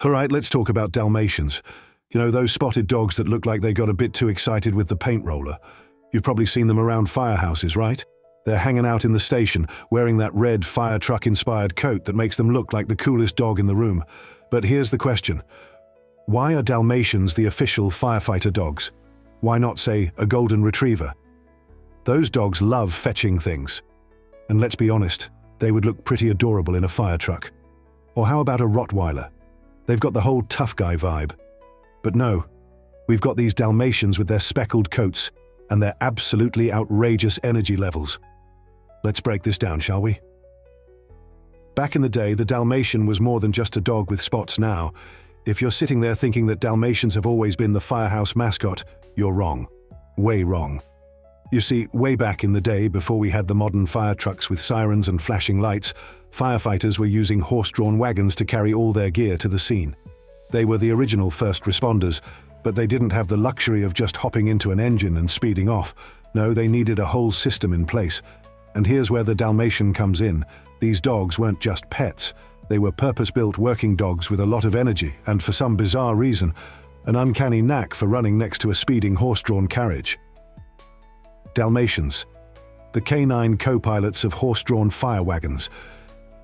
Alright, let's talk about Dalmatians. You know, those spotted dogs that look like they got a bit too excited with the paint roller. You've probably seen them around firehouses, right? They're hanging out in the station, wearing that red fire truck-inspired coat that makes them look like the coolest dog in the room. But here's the question. Why are Dalmatians the official firefighter dogs? Why not, say, a golden retriever? Those dogs love fetching things. And let's be honest, they would look pretty adorable in a fire truck. Or how about a Rottweiler? They've got the whole tough guy vibe. But no, we've got these Dalmatians with their speckled coats and their absolutely outrageous energy levels. Let's break this down, shall we? Back in the day, the Dalmatian was more than just a dog with spots now. If you're sitting there thinking that Dalmatians have always been the Firehouse mascot, you're wrong. Way wrong. You see, way back in the day, before we had the modern fire trucks with sirens and flashing lights, firefighters were using horse-drawn wagons to carry all their gear to the scene. They were the original first responders, but they didn't have the luxury of just hopping into an engine and speeding off. No, they needed a whole system in place. And here's where the Dalmatian comes in. These dogs weren't just pets. They were purpose-built working dogs with a lot of energy and, for some bizarre reason, an uncanny knack for running next to a speeding horse-drawn carriage. Dalmatians, the canine co-pilots of horse-drawn fire wagons.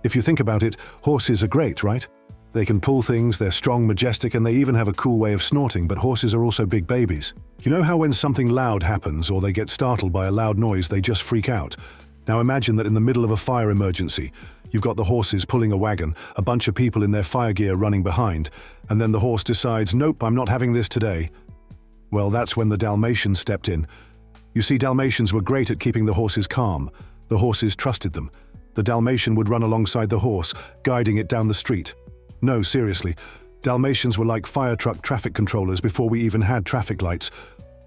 If you think about it, horses are great, right? They can pull things, they're strong, majestic, and they even have a cool way of snorting, but horses are also big babies. You know how when something loud happens or they get startled by a loud noise, they just freak out? Now imagine that in the middle of a fire emergency, you've got the horses pulling a wagon, a bunch of people in their fire gear running behind, and then the horse decides, nope, I'm not having this today. Well, that's when the Dalmatians stepped in. You see, Dalmatians were great at keeping the horses calm. The horses trusted them. The Dalmatian would run alongside the horse, guiding it down the street. No, seriously, Dalmatians were like fire truck traffic controllers before we even had traffic lights.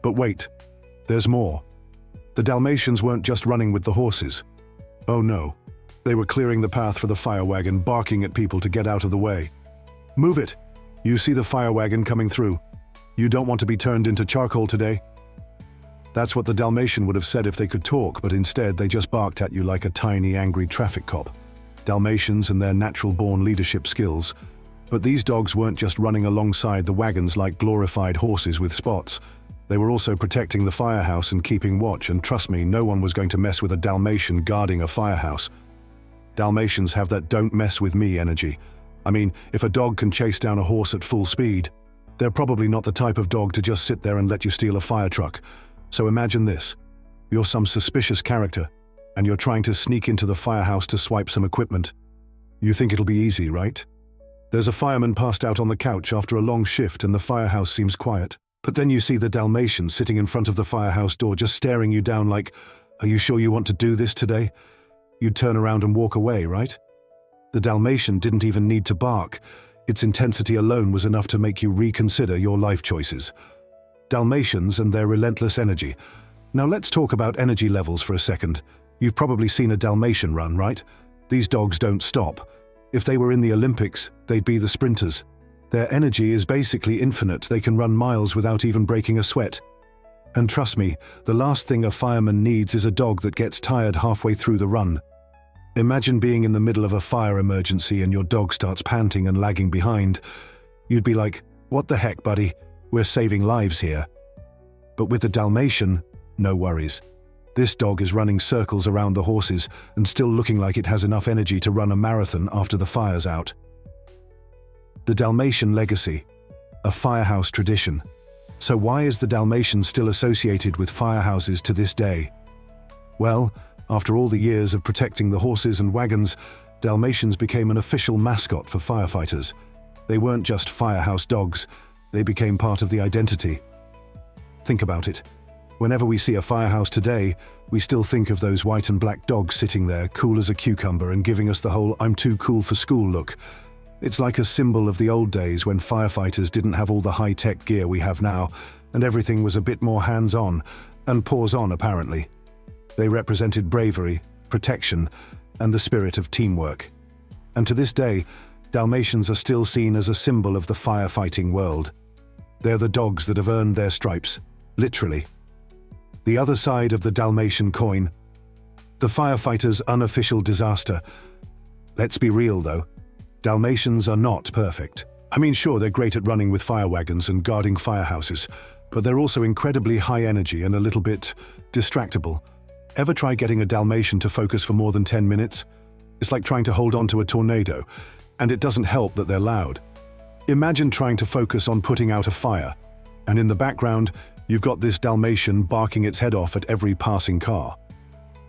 But wait, there's more. The Dalmatians weren't just running with the horses. Oh no, they were clearing the path for the fire wagon, barking at people to get out of the way. Move it! You see the fire wagon coming through. You don't want to be turned into charcoal today? That's what the Dalmatian would have said if they could talk, but instead they just barked at you like a tiny, angry traffic cop. Dalmatians and their natural-born leadership skills. But these dogs weren't just running alongside the wagons like glorified horses with spots. They were also protecting the firehouse and keeping watch, and trust me, no one was going to mess with a Dalmatian guarding a firehouse. Dalmatians have that don't mess with me energy. I mean, if a dog can chase down a horse at full speed, they're probably not the type of dog to just sit there and let you steal a fire truck. So imagine this. You're some suspicious character, and you're trying to sneak into the firehouse to swipe some equipment. You think it'll be easy, right? There's a fireman passed out on the couch after a long shift and the firehouse seems quiet. But then you see the Dalmatian sitting in front of the firehouse door just staring you down like, are you sure you want to do this today? You'd turn around and walk away, right? The Dalmatian didn't even need to bark. Its intensity alone was enough to make you reconsider your life choices. Dalmatians and their relentless energy. Now let's talk about energy levels for a second. You've probably seen a Dalmatian run, right? These dogs don't stop. If they were in the Olympics, they'd be the sprinters. Their energy is basically infinite. They can run miles without even breaking a sweat. And trust me, the last thing a fireman needs is a dog that gets tired halfway through the run. Imagine being in the middle of a fire emergency and your dog starts panting and lagging behind. You'd be like, what the heck, buddy? We're saving lives here. But with the Dalmatian, no worries. This dog is running circles around the horses and still looking like it has enough energy to run a marathon after the fire's out. The Dalmatian legacy, a firehouse tradition. So why is the Dalmatian still associated with firehouses to this day? Well, after all the years of protecting the horses and wagons, Dalmatians became an official mascot for firefighters. They weren't just firehouse dogs, they became part of the identity. Think about it. Whenever we see a firehouse today, we still think of those white and black dogs sitting there, cool as a cucumber and giving us the whole "I'm too cool for school" look. It's like a symbol of the old days when firefighters didn't have all the high-tech gear we have now, and everything was a bit more hands-on, and paws-on apparently. They represented bravery, protection, and the spirit of teamwork. And to this day, Dalmatians are still seen as a symbol of the firefighting world. They're the dogs that have earned their stripes, literally. The other side of the Dalmatian coin, the firefighter's unofficial disaster. Let's be real though, Dalmatians are not perfect. I mean, sure, they're great at running with fire wagons and guarding firehouses, but they're also incredibly high energy and a little bit distractible. Ever try getting a Dalmatian to focus for more than 10 minutes? It's like trying to hold on to a tornado, and it doesn't help that they're loud. Imagine trying to focus on putting out a fire, and in the background, you've got this Dalmatian barking its head off at every passing car.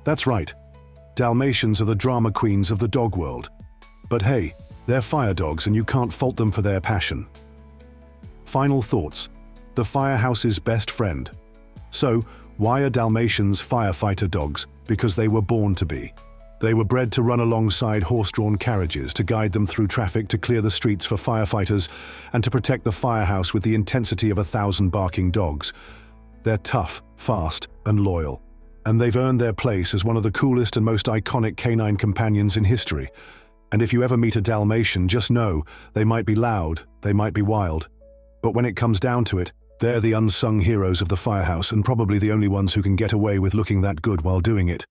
That's right. Dalmatians are the drama queens of the dog world. But hey, they're fire dogs and you can't fault them for their passion. Final thoughts. The Firehouse's best friend. So, why are Dalmatians firefighter dogs? Because they were born to be. They were bred to run alongside horse-drawn carriages, to guide them through traffic, to clear the streets for firefighters, and to protect the firehouse with the intensity of 1,000 barking dogs. They're tough, fast, and loyal. And they've earned their place as one of the coolest and most iconic canine companions in history. And if you ever meet a Dalmatian, just know they might be loud, they might be wild. But when it comes down to it, they're the unsung heroes of the firehouse and probably the only ones who can get away with looking that good while doing it.